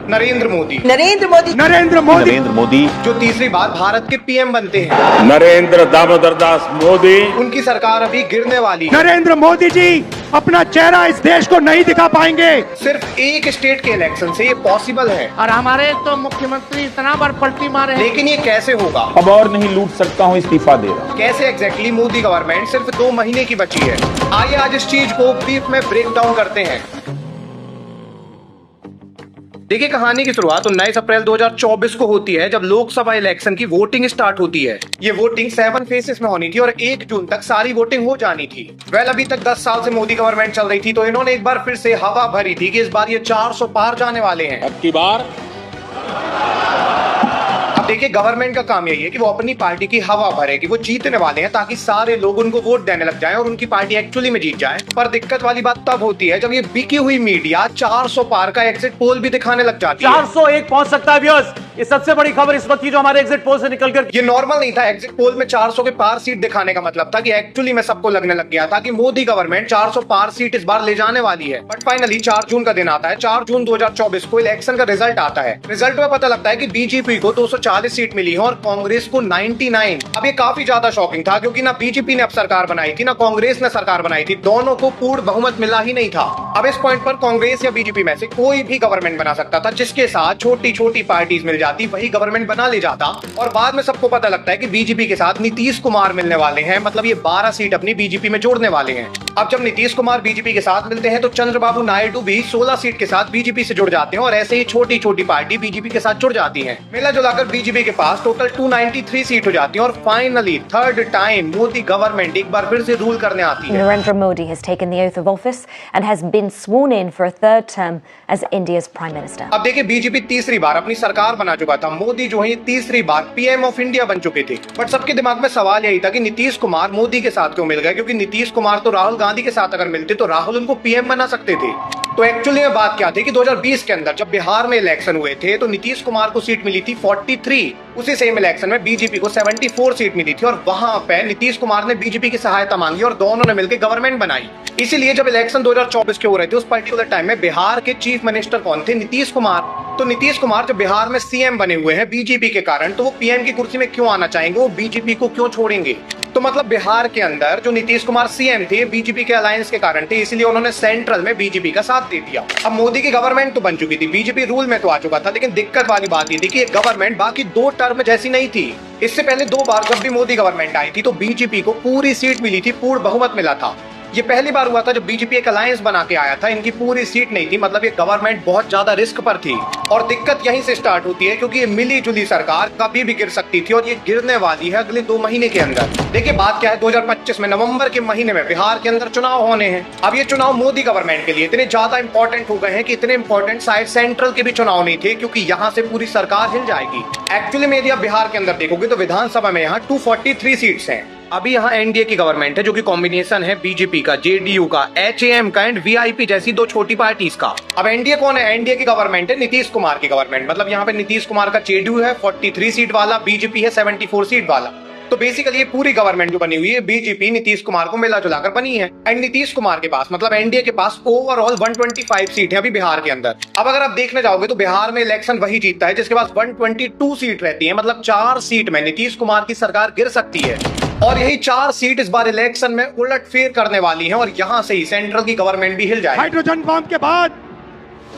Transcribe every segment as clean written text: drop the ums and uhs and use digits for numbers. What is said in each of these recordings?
नरेंद्र मोदी, नरेंद्र मोदी, नरेंद्र मोदी, नरेंद्र मोदी जो तीसरी बार भारत के पीएम बनते हैं। नरेंद्र दामोदर दास मोदी, उनकी सरकार अभी गिरने वाली है। नरेंद्र मोदी जी अपना चेहरा इस देश को नहीं दिखा पाएंगे। सिर्फ एक स्टेट के इलेक्शन से ये पॉसिबल है, और हमारे तो मुख्यमंत्री इतना बार पलटी मारे हैं। लेकिन ये कैसे होगा? अब और नहीं लूट सकता हूं, इस्तीफा दे रहा हूं। कैसे एग्जैक्टली मोदी गवर्नमेंट सिर्फ 2 महीने की बची है? आइए आज इस चीज को ब्रीफ में ब्रेक डाउन करते हैं। देखिए, कहानी की शुरुआत 19 अप्रैल 2024 को होती है, जब लोकसभा इलेक्शन की वोटिंग स्टार्ट होती है। ये वोटिंग 7 फेजेस में होनी थी और 1 जून तक सारी वोटिंग हो जानी थी। अभी तक 10 साल से मोदी गवर्नमेंट चल रही थी, तो इन्होंने एक बार फिर से हवा भरी थी कि इस बार ये 400 पार जाने वाले हैं। अब की बार अब देखिए, गवर्नमेंट का काम यही है कि वो अपनी पार्टी की हवा भरे कि वो जीतने वाले हैं, ताकि सारे लोग उनको वोट देने लग जाएं और उनकी पार्टी एक्चुअली में जीत जाए। पर दिक्कत वाली बात तब होती है जब ये बिकी हुई मीडिया 400 पार का एग्जिट पोल भी दिखाने लग जाती है। 401 पहुंच सकता है व्यूअर्स। ये सबसे बड़ी खबर इस वक्त की जो हमारे एग्जिट पोल से निकलकर, ये नॉर्मल नहीं था। एग्जिट पोल में 400 के पार सीट दिखाने का मतलब था कि एक्चुअली में सबको लगने लग गया था कि मोदी गवर्नमेंट 400 पार सीट इस बार ले जाने वाली है। बट फाइनली 4 जून का दिन आता है। 4 जून 2024 को इलेक्शन का रिजल्ट आता है। रिजल्ट में पता लगता है कि बीजेपी को 240 सीट मिली है और कांग्रेस को 99। अब ये काफी ज्यादा शॉकिंग था, क्योंकि ना बीजेपी ने अब सरकार बनाई थी, ना कांग्रेस ने सरकार बनाई थी। दोनों को पूर्ण बहुमत मिला ही नहीं था। अब इस पॉइंट पर कांग्रेस या बीजेपी में से कोई भी गवर्नमेंट बना सकता था, जिसके साथ छोटी छोटी पार्टीज मिल जाती, वही गवर्नमेंट बना ले जाता। और बाद में सबको पता लगता है कि बीजेपी के साथ नीतीश कुमार मिलने वाले हैं, मतलब ये 12 सीट अपनी बीजेपी में जोड़ने वाले हैं। अब जब नीतीश कुमार बीजेपी के साथ मिलते हैं, तो चंद्रबाबू नायडू भी 16 सीट के साथ बीजेपी से जुड़ जाते हैं और ऐसे ही छोटी छोटी पार्टी बीजेपी के साथ जुड़ जाती है। मिला जुलाकर बीजेपी के पास टोटल 293 सीट हो जाती है और finally third time Modi government एक बार फिर से रूल करने आती है। Narendra Modi has taken the oath of office and has been sworn in for a third term as India's Prime Minister. अब देखिए, बीजेपी तीसरी बार अपनी सरकार बना चुका था। मोदी जो है तीसरी बार पीएम ऑफ इंडिया बन चुके थे। बट सबके दिमाग में सवाल यही था कि नीतीश कुमार मोदी के साथ क्यों मिल गए, क्योंकि नीतीश कुमार तो राहुल गांधी के साथ अगर मिलते तो राहुल उनको पीएम बना सकते थे। तो एक्चुअली में बात क्या थी कि 2020 के अंदर जब बिहार में इलेक्शन हुए थे, तो नीतीश कुमार को सीट मिली थी 43। उसी सेम इलेक्शन में बीजेपी को 74 सीट मिली थी और वहां पे नीतीश कुमार ने बीजेपी की सहायता मांगी और दोनों ने मिलकर गवर्नमेंट बनाई। इसीलिए जब इलेक्शन 2024 के हो रहे थे, उस पर्टिकुलर टाइम में बिहार के चीफ मिनिस्टर कौन थे? नीतीश कुमार। तो नीतीश कुमार जब बिहार में सीएम बने हुए हैं बीजेपी के कारण, तो वो पीएम की कुर्सी में क्यों आना चाहेंगे? वो बीजेपी को क्यों छोड़ेंगे? तो मतलब बिहार के अंदर जो नीतीश कुमार सीएम थे, बीजेपी के अलायंस के कारण थे, इसलिए उन्होंने सेंट्रल में बीजेपी का साथ दे दिया। अब मोदी की गवर्नमेंट तो बन चुकी थी, बीजेपी रूल में तो आ चुका था, लेकिन दिक्कत वाली बात ये थी कि ये गवर्नमेंट बाकी 2 टर्म जैसी नहीं थी। इससे पहले 2 बार जब भी मोदी गवर्नमेंट आई थी, तो बीजेपी को पूरी सीट मिली थी, पूर्ण बहुमत मिला था। ये पहली बार हुआ था जब बीजेपी एक अलायंस बना के आया था, इनकी पूरी सीट नहीं थी, मतलब ये गवर्नमेंट बहुत ज्यादा रिस्क पर थी। और दिक्कत यहीं से स्टार्ट होती है, क्योंकि ये मिली जुली सरकार कभी भी गिर सकती थी और ये गिरने वाली है अगले 2 महीने के अंदर। देखिए, बात क्या है, 2025 में नवंबर के महीने में बिहार के अंदर चुनाव होने हैं। अब ये चुनाव मोदी गवर्नमेंट के लिए इतने ज्यादा इंपॉर्टेंट हो गए हैं कि इतने इंपॉर्टेंट शायद सेंट्रल के भी चुनाव नहीं थे, क्योंकि यहाँ से पूरी सरकार हिल जाएगी। एक्चुअली में यदि आप बिहार के अंदर देखोगे तो विधानसभा में यहाँ 243 सीट्स हैं। अभी यहाँ एनडीए की गवर्नमेंट है, जो कि कॉम्बिनेशन है बीजेपी का, जेडीयू का, एचएएम का एंड वीआईपी जैसी 2 छोटी पार्टीज का। अब एनडीए कौन है? एनडीए की गवर्नमेंट है नीतीश कुमार की गवर्नमेंट। मतलब यहाँ पे नीतीश कुमार का जेडीयू है 43 सीट वाला, बीजेपी है 74 सीट वाला। तो बेसिकली ये पूरी गवर्नमेंट जो बनी हुई है बीजेपी नीतीश कुमार को मिला जुलाकर बनी है। एंड नीतीश कुमार के पास, मतलब एनडीए के पास ओवरऑल 125 सीट है अभी बिहार के अंदर। अब अगर आप देखने जाओगे तो बिहार में इलेक्शन वही जीतता है जिसके पास 122 सीट रहती है, मतलब 4 सीट में नीतीश कुमार की सरकार गिर सकती है। और यही 4 सीट इस बार इलेक्शन में उलटफेर करने वाली हैं और यहां से ही सेंट्रल की गवर्नमेंट भी हिल जाएगी। हाइड्रोजन बम के बाद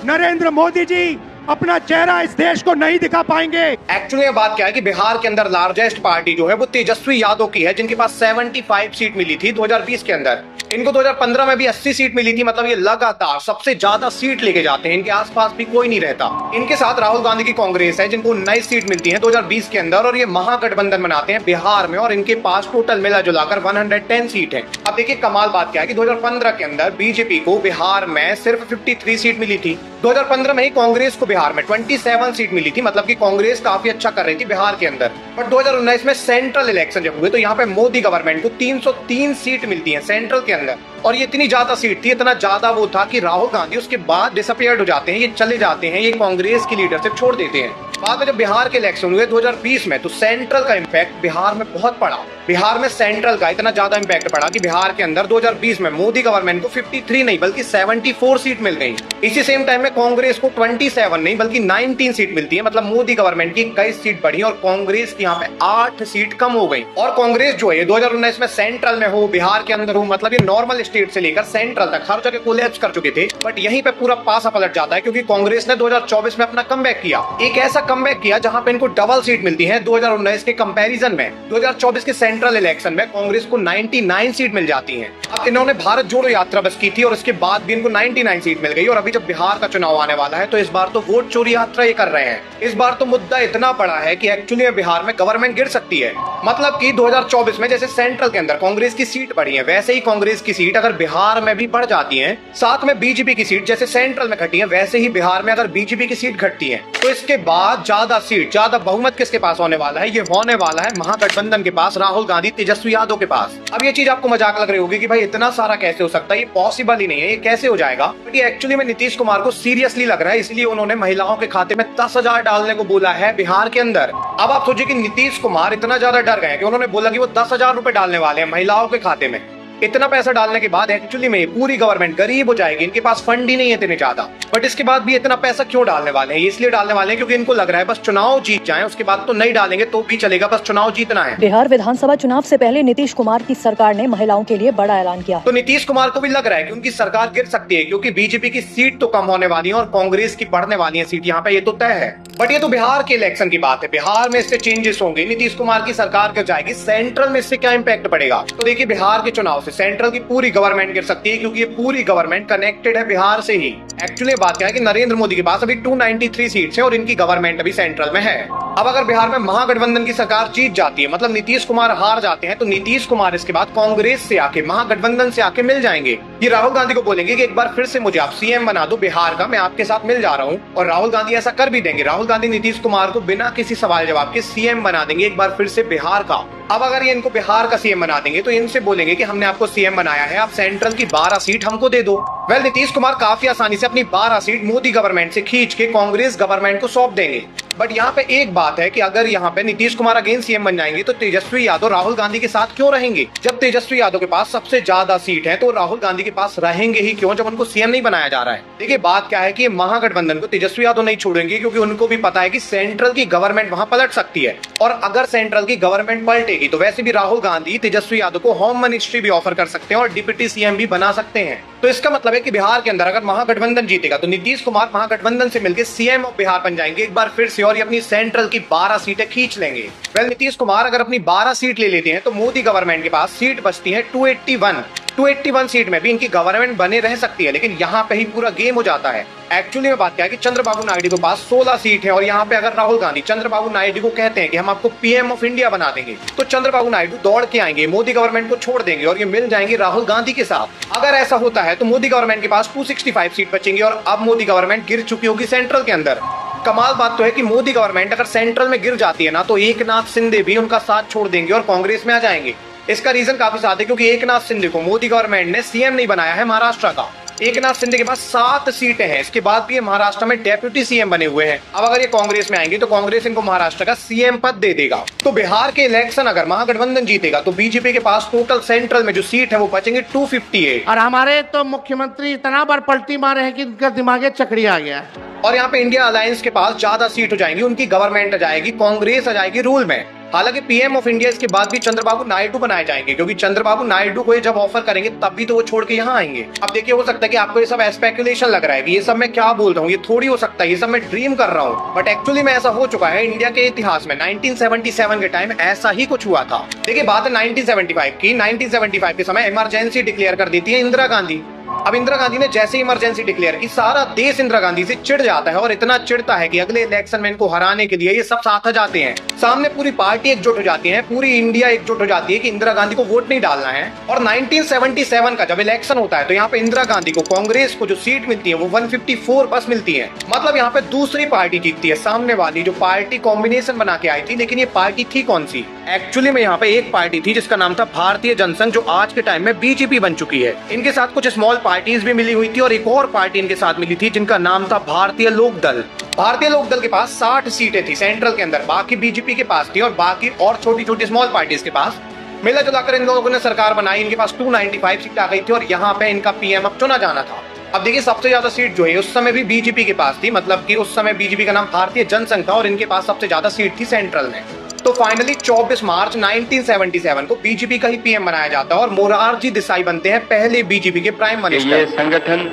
नरेंद्र मोदी जी अपना चेहरा इस देश को नहीं दिखा पाएंगे। एक्चुअली बात क्या है कि बिहार के अंदर लार्जेस्ट पार्टी जो है वो तेजस्वी यादव की है, जिनके पास 75 सीट मिली थी 2020 के अंदर। इनको 2015 में भी 80 सीट मिली थी, मतलब ये लगातार सबसे ज्यादा सीट लेके जाते हैं। इनके आसपास भी कोई नहीं रहता। इनके साथ राहुल गांधी की कांग्रेस है, जिनको 19 सीट मिलती है 2020 के अंदर, और ये महागठबंधन बनाते हैं बिहार में और इनके पास टोटल मिला जुलाकर 110 सीट है। अब देखिए, कमाल बात क्या है कि 2015 के अंदर बीजेपी को बिहार में सिर्फ 53 सीट मिली थी। 2015 में ही कांग्रेस को बिहार में 27 सीट मिली थी, मतलब कि कांग्रेस काफी अच्छा कर रही थी बिहार के अंदर। बट 2019 में सेंट्रल इलेक्शन जब हुए, तो यहाँ पे मोदी गवर्नमेंट को 303 सीट मिलती है सेंट्रल के अंदर। और ये इतनी ज्यादा सीट थी, इतना ज्यादा वो था कि राहुल गांधी उसके बाद डिसअपियर्ड हो जाते हैं, ये चले जाते हैं, ये कांग्रेस की लीडरशिप छोड़ देते हैं। बाद में जब बिहार के इलेक्शन हुए 2020 में, तो सेंट्रल का इम्पैक्ट बिहार में बहुत पड़ा। बिहार में सेंट्रल का इतना ज्यादा इम्पैक्ट पड़ा कि बिहार के अंदर 2020 में मोदी गवर्नमेंट को 53 नहीं बल्कि 74 सीट मिल गई। इसी सेम टाइम में कांग्रेस को 27 नहीं बल्कि 19 सीट मिलती है। मतलब मोदी गवर्नमेंट की 21 सीट बढ़ी और कांग्रेस की यहाँ पे 8 सीट कम हो गई। और कांग्रेस जो है 2019 में सेंट्रल में हो, बिहार के अंदर हो, मतलब ये नॉर्मल स्टेट से लेकर सेंट्रल तक हर जगह कोलैप्स कर चुके थे। बट यहीं पे पूरा पासा पलट जाता है क्योंकि कांग्रेस ने 2024 में अपना कमबैक किया। एक ऐसा कमबैक किया जहां पे इनको डबल सीट मिलती है 2019 के कंपैरिजन में। 2024 के सेंट्रल इलेक्शन में कांग्रेस को 99 सीट मिल जाती हैं। अब इन्होंने भारत जोड़ो यात्रा बस की थी और उसके बाद भी इनको 99 सीट मिल गई। और अभी जब बिहार का चुनाव आने वाला है तो इस बार तो वोट चोरी यात्रा ये कर रहे हैं। इस बार तो मुद्दा इतना बड़ा है कि एक्चुअली बिहार में गवर्नमेंट गिर सकती है। मतलब कि 2024 में जैसे सेंट्रल के अंदर कांग्रेस की सीट बढ़ी है, वैसे ही कांग्रेस की सीट अगर बिहार में भी बढ़ जाती है, साथ में बीजेपी की सीट जैसे सेंट्रल में घटी है, वैसे ही बिहार में अगर बीजेपी की सीट घटती है तो इसके बाद ज्यादा बहुमत किसके पास होने वाला है? ये होने वाला है महागठबंधन के पास, राहुल गांधी, तेजस्वी यादव के पास। अब ये चीज आपको मजाक लग रही होगी कि भाई इतना सारा कैसे हो सकता है, ये पॉसिबल ही नहीं है, ये कैसे हो जाएगा। बट ये एक्चुअली में नीतीश कुमार को सीरियसली लग रहा है, इसलिए उन्होंने महिलाओं के खाते में 10,000 डालने को बोला है बिहार के अंदर। अब आप सोचिए कि नीतीश कुमार इतना ज्यादा डर गए कि उन्होंने बोला कि वो 10,000 रुपए डालने वाले हैं महिलाओं के खाते में। इतना पैसा डालने के बाद एक्चुअली में पूरी गवर्नमेंट गरीब हो जाएगी, इनके पास फंड ही नहीं है इतने ज्यादा। बट इसके बाद भी इतना पैसा क्यों डालने वाले हैं? इसलिए डालने वाले हैं क्योंकि इनको लग रहा है बस चुनाव जीत जाएं, उसके बाद तो नहीं डालेंगे तो भी चलेगा, बस चुनाव जीतना है। बिहार विधानसभा चुनाव से पहले नीतीश कुमार की सरकार ने महिलाओं के लिए बड़ा ऐलान किया। तो नीतीश कुमार को भी लग रहा है कि उनकी सरकार गिर सकती है क्योंकि बीजेपी की सीट तो कम होने वाली है और कांग्रेस की बढ़ने वाली है सीट यहाँ पे, ये तो तय है। बट ये तो बिहार के इलेक्शन की बात है, बिहार में इससे चेंजेस होंगे, नीतीश कुमार की सरकार गिर जाएगी, सेंट्रल में इससे क्या इम्पैक्ट पड़ेगा? तो देखिए बिहार के चुनाव से सेंट्रल की पूरी गवर्नमेंट गिर सकती है क्योंकि ये पूरी गवर्नमेंट कनेक्टेड है बिहार से ही। एक्चुअली बात क्या है कि नरेंद्र मोदी के पास अभी 293 सीट्स हैं और इनकी गवर्नमेंट अभी सेंट्रल में है। अब अगर बिहार में महागठबंधन की सरकार जीत जाती है, मतलब नीतीश कुमार हार जाते हैं, तो नीतीश कुमार इसके बाद कांग्रेस से आके, महागठबंधन से आके मिल जाएंगे। ये राहुल गांधी को बोलेंगे कि एक बार फिर से मुझे आप सीएम बना दो बिहार का, मैं आपके साथ मिल जा रहा हूँ। और राहुल गांधी ऐसा कर भी देंगे। राहुल गांधी नीतीश कुमार को बिना किसी सवाल जवाब के सीएम बना देंगे एक बार फिर से बिहार का। अब अगर ये इनको बिहार का सीएम बना देंगे तो इनसे बोलेंगे कि हमने आपको सीएम बनाया है, आप सेंट्रल की 12 सीट हमको दे दो। वेल, नीतीश कुमार काफी आसानी से अपनी 12 सीट मोदी गवर्नमेंट से खींच के कांग्रेस गवर्नमेंट को सौंप देंगे। बट यहाँ पे एक बात है कि अगर यहाँ पे नीतीश कुमार अगेन सीएम बन जाएंगे तो तेजस्वी यादव राहुल गांधी के साथ क्यों रहेंगे? जब तेजस्वी यादव के पास सबसे ज्यादा सीट है तो राहुल गांधी के पास रहेंगे ही क्यों जब उनको सीएम नहीं बनाया जा रहा है? देखिए बात क्या है कि महागठबंधन को तेजस्वी यादव नहीं छोड़ेंगे क्योंकि उनको भी पता है कि सेंट्रल की गवर्नमेंट वहां पलट सकती है। और अगर सेंट्रल की गवर्नमेंट पलटेगी तो वैसे भी राहुल गांधी तेजस्वी यादव को होम मिनिस्ट्री भी ऑफर कर सकते हैं और डिप्टी सीएम भी बना सकते हैं। तो इसका मतलब है कि बिहार के अंदर अगर महागठबंधन जीतेगा तो नीतीश कुमार महागठबंधन से मिलकर सीएम ऑफ बिहार बन जाएंगे एक बार फिर से और ये अपनी सेंट्रल की 12 सीटें खींच लेंगे। वेल, नीतीश कुमार अगर अपनी 12 सीट ले लेते हैं तो मोदी गवर्नमेंट के पास सीट बचती है 281 सीट में भी इनकी गवर्नमेंट बने रह सकती है। लेकिन यहाँ पे ही पूरा गेम हो जाता है। एक्चुअली में बात क्या है कि चंद्रबाबू नायडू के पास 16 सीट है और यहाँ पे अगर राहुल गांधी चंद्रबाबू नायडू को कहते हैं कि हम आपको पीएम ऑफ इंडिया बना देंगे तो चंद्रबाबू नायडू दौड़ के आएंगे, मोदी गवर्नमेंट को छोड़ देंगे और ये मिल जाएंगे राहुल गांधी के साथ। अगर ऐसा होता है तो मोदी गवर्नमेंट के पास 265 सीट बचेंगी और अब मोदी गवर्नमेंट गिर चुकी होगी सेंट्रल के अंदर। कमाल बात तो है कि मोदी गवर्नमेंट अगर सेंट्रल में गिर जाती है ना तो एकनाथ शिंदे भी उनका साथ छोड़ देंगे और कांग्रेस में आ जाएंगे। इसका रीजन काफी साफ है क्योंकि एकनाथ शिंदे को मोदी गवर्नमेंट ने सीएम नहीं बनाया है महाराष्ट्र का। एकनाथ शिंदे के पास 7 सीटें हैं, इसके बाद भी ये महाराष्ट्र में डेप्यूटी सीएम बने हुए हैं। अब अगर ये कांग्रेस में आएंगे तो कांग्रेस इनको महाराष्ट्र का सीएम पद दे देगा। तो बिहार के इलेक्शन अगर महागठबंधन जीतेगा तो बीजेपी के पास टोटल सेंट्रल में जो सीट है वो बचेंगे 258। और हमारे तो मुख्यमंत्री इतना बार पलटी मारे हैं कि उनका दिमागे चकड़ी आ गया है। और यहाँ पे इंडिया अलायंस के पास ज्यादा सीट हो जाएंगी, उनकी गवर्नमेंट आ जाएगी, कांग्रेस आ जाएगी रूल में। हालांकि पीएम ऑफ इंडिया इसके बाद भी चंद्रबाबू नायडू बनाए जाएंगे क्योंकि चंद्रबाबू नायडू को ये जब ऑफर करेंगे तब भी तो वो छोड़ के यहाँ आएंगे। अब देखिए हो सकता है कि आपको ये सब स्पेकुलेशन लग रहा है कि ये सब मैं क्या बोल रहा हूँ, ये थोड़ी हो सकता है, ये सब मैं ड्रीम कर रहा हूँ। बट एक्चुअली में ऐसा हो चुका है इंडिया के इतिहास में। 1977 के टाइम ऐसा ही कुछ हुआ था। देखिए बात है 1975 की। 1975 के समय इमरजेंसी डिक्लेयर कर देती है इंदिरा गांधी। अब इंदिरा गांधी ने जैसे इमरजेंसी डिक्लेयर की सारा देश इंदिरा गांधी से चिढ़ जाता है और इतना चिढ़ता है कि अगले इलेक्शन में इनको हराने के लिए ये सब साथ आ जाते हैं। सामने पूरी पार्टी एकजुट हो जाती है, पूरी इंडिया एकजुट हो जाती है कि इंदिरा गांधी को वोट नहीं डालना है। और 1977 का जब इलेक्शन होता है तो यहाँ पे इंदिरा गांधी को, कांग्रेस को जो सीट मिलती है वो 154 बस मिलती है। मतलब यहाँ पे दूसरी पार्टी जीतती है, सामने वाली जो पार्टी कॉम्बिनेशन बना के आई थी। लेकिन ये पार्टी थी कौन सी? एक्चुअली में यहाँ पे एक पार्टी थी जिसका नाम था भारतीय जनसंघ, जो आज के टाइम में बीजेपी बन चुकी है। इनके साथ कुछ स्मॉल पार्टीज भी मिली हुई थी और एक और पार्टी इनके साथ मिली थी जिनका नाम था भारतीय लोक दल। भारतीय लोक दल के पास 60 सीटें थी सेंट्रल के अंदर, बाकी बीजेपी के पास थी और बाकी और छोटी छोटी स्मॉल पार्टीज के पास। मिला जुलाकर इन लोगों ने सरकार बनाई, इनके पास 295 सीट आ गई थी और यहाँ पे इनका पीएम अब चुना जाना था। अब देखिए सबसे ज्यादा सीट जो है उस समय भी बीजेपी के पास थी, मतलब कि उस समय बीजेपी का नाम भारतीय जनसंघ था और इनके पास सबसे ज्यादा सीट थी सेंट्रल में। तो फाइनली 24 मार्च 1977 को बीजेपी का ही पीएम बनाया जाता है और मोरारजी देसाई बनते हैं पहले बीजेपी के प्राइम मिनिस्टर। ये संगठन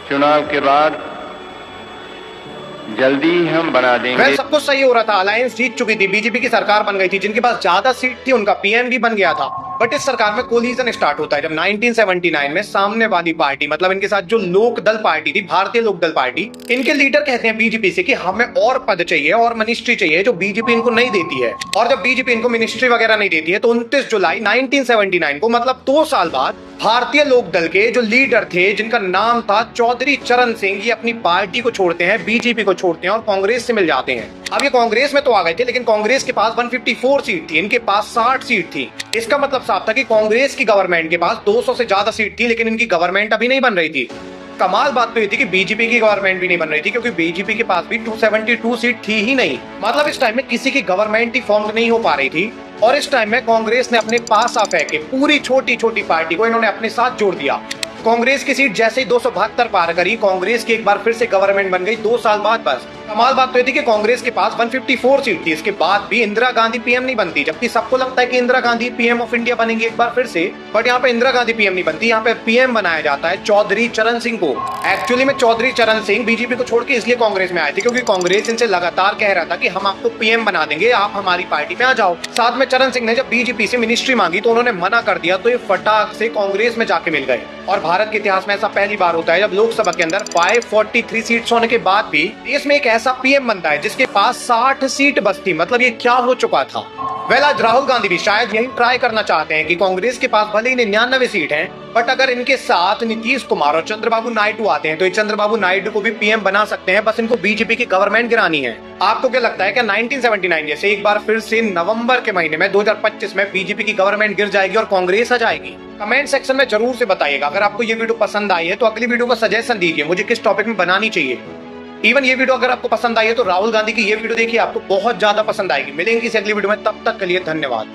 चुनाव के बाद जल्दी हम बना देंगे। सब कुछ सही हो रहा था, अलायंस जीत चुकी थी, बीजेपी की सरकार बन गई थी, जिनके पास ज्यादा सीट थी उनका पीएम भी बन गया था। बट इस सरकार में कोलिजन स्टार्ट होता है जब 1979 में सामने वाली पार्टी, मतलब इनके साथ जो लोक दल पार्टी थी, भारतीय लोक दल पार्टी, इनके लीडर कहते हैं बीजेपी से कि हमें और पद चाहिए और मिनिस्ट्री चाहिए जो बीजेपी इनको नहीं देती है। और जब बीजेपी इनको मिनिस्ट्री वगैरह नहीं देती है तो 29 जुलाई 1979 को, मतलब 2 साल बाद, भारतीय लोक दल के जो लीडर थे जिनका नाम था चौधरी चरण सिंह, ये अपनी पार्टी को छोड़ते हैं, बीजेपी को छोड़ते हैं और कांग्रेस से मिल जाते हैं। अब ये कांग्रेस में तो आ गए थे लेकिन कांग्रेस के पास 154 सीट थी, इनके पास 60 सीट थी। इसका मतलब साफ था कि कांग्रेस की गवर्नमेंट के पास 200 से ज्यादा सीट थी लेकिन इनकी गवर्नमेंट अभी नहीं बन रही थी। कमाल बात तो ये थी कि बीजेपी की गवर्नमेंट भी नहीं बन रही थी क्योंकि बीजेपी के पास भी 272 सीट थी ही नहीं। मतलब इस टाइम में किसी की गवर्नमेंट ही फॉर्म नहीं हो पा रही थी और इस टाइम में कांग्रेस ने अपने पास आ फेंके पूरी छोटी छोटी पार्टी को इन्होंने अपने साथ जोड़ दिया। कांग्रेस की सीट जैसे ही 272 पार करी, कांग्रेस की एक बार फिर से गवर्नमेंट बन गई 2 साल बाद। बस कमाल बात तो ये थी कि कांग्रेस के पास 154 सीट थी, इसके बाद भी इंदिरा गांधी पीएम नहीं बनती, जबकि सबको लगता है कि Indira Gandhi PM of India बनेंगी एक बार फिर से। बट यहाँ पे इंदिरा गांधी पीएम नहीं बनती, यहाँ पे पीएम बनाया जाता है चौधरी चरण सिंह को। एक्चुअली में चौधरी चरण सिंह बीजेपी को छोड़ के इसलिए कांग्रेस में आए थे क्योंकि कांग्रेस इनसे लगातार कह रहा था कि हम आपको पीएम बना देंगे, आप हमारी पार्टी में आ जाओ। साथ में चरण सिंह ने जब बीजेपी से मिनिस्ट्री मांगी तो उन्होंने मना कर दिया, तो ये फटाक से कांग्रेस में जाके मिल गए। और भारत के इतिहास में ऐसा पहली बार होता है जब लोकसभा के अंदर 543 सीट्स होने के बाद भी देश में एक ऐसा पीएम बनता है जिसके पास 60 सीट बचती। मतलब ये क्या हो चुका था। वेल आज राहुल गांधी भी शायद यही ट्राई करना चाहते हैं कि कांग्रेस के पास भले ही 99 सीट हैं, बट अगर इनके साथ नीतीश कुमार और चंद्रबाबू नायडू आते हैं तो ये चंद्रबाबू नायडू को भी पीएम बना सकते हैं, बस इनको बीजेपी की गवर्नमेंट गिरानी है। आपको क्या लगता है कि 1979 जैसे एक बार फिर से नवंबर के महीने में 2025 में बीजेपी की गवर्नमेंट गिर जाएगी और कांग्रेस आ जाएगी? कमेंट सेक्शन में जरूर से बताइएगा। अगर आपको ये वीडियो पसंद आई है तो अगली वीडियो का सजेशन दीजिए मुझे किस टॉपिक में बनानी चाहिए। इवन ये वीडियो अगर आपको पसंद आई है तो राहुल गांधी की ये वीडियो देखिए, आपको बहुत ज्यादा पसंद आएगी। मिलेंगे किसी अगली वीडियो में, तब तक के लिए धन्यवाद।